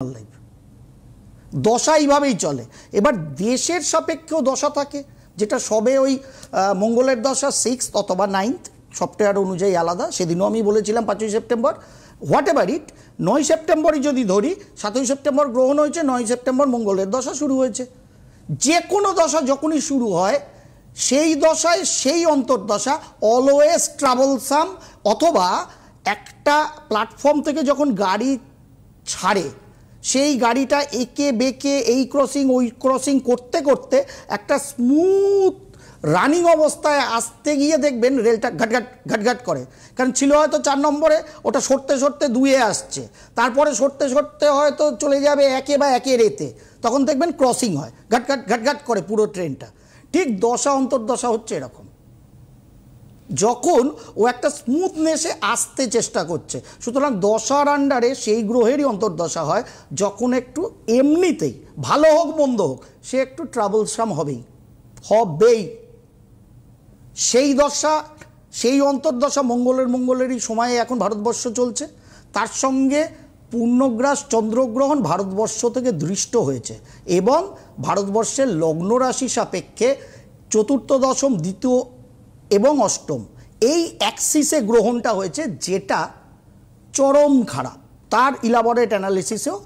Life দশা এইভাবেই চলে। এবার দেশের সাপেক্ষেও দশা থাকে, যেটা সবে ওই মঙ্গলের দশা 6th অথবা 9th, সফটওয়্যার অনুযায়ী আলাদা। সেদিনও আমি বলেছিলাম 5ই সেপ্টেম্বর, হোয়াট এভার ইট। 9 সেপ্টেম্বরই যদি ধরি, 7ই সেপ্টেম্বর গ্রহণ হয়েছে, 9 সেপ্টেম্বর মঙ্গলের দশা শুরু হয়েছে। যে কোনো দশা যখনই শুরু হয়, সেই দশায় সেই অন্তর্দশা অলওয়েজ ট্রাভেলসাম, অথবা একটা প্ল্যাটফর্ম থেকে যখন গাড়ি ছাড়ে, সেই গাড়িটা একে বেঁকে এই ক্রসিং ওই ক্রসিং করতে করতে একটা স্মুথ রানিং অবস্থায় আসতে গিয়ে দেখবেন রেলটা ঘাটঘাট ঘাটঘাট করে। কারণ ছিল হয়তো 4 নম্বরে, ওটা সরতে সরতে 2-এ আসছে, তারপরে সরতে সরতে হয়তো চলে যাবে 1-এ বা 1-এর এতে, তখন দেখবেন ক্রসিং হয়, ঘাটঘাট ঘাটঘাট করে পুরো ট্রেনটা। ঠিক দশা অন্তর্দশা হচ্ছে এরকম, যখন ও একটা স্মুথনেসে আসতে চেষ্টা করছে। সুতরাং দশার আন্ডারে সেই গ্রহেরই অন্তর্দশা হয় যখন একটু এমনিতেই, ভালো হোক মন্দ হোক, সে একটু ট্রাভেলসাম হবেই। সেই দশা, সেই অন্তর্দশা মঙ্গলেরই সময়ে এখন ভারতবর্ষ চলছে। তার সঙ্গে পূর্ণগ্রাস চন্দ্রগ্রহণ ভারতবর্ষ থেকে দৃষ্ট হয়েছে, এবং ভারতবর্ষের লগ্ন রাশি সাপেক্ষে চতুর্থ, দশম, দ্বিতীয় এবং অষ্টম এই অ্যাক্সিসে গ্রহণটা হয়েছে, যেটা চরম খারাপ। তার ইলাবরেট অ্যানালিসিসেও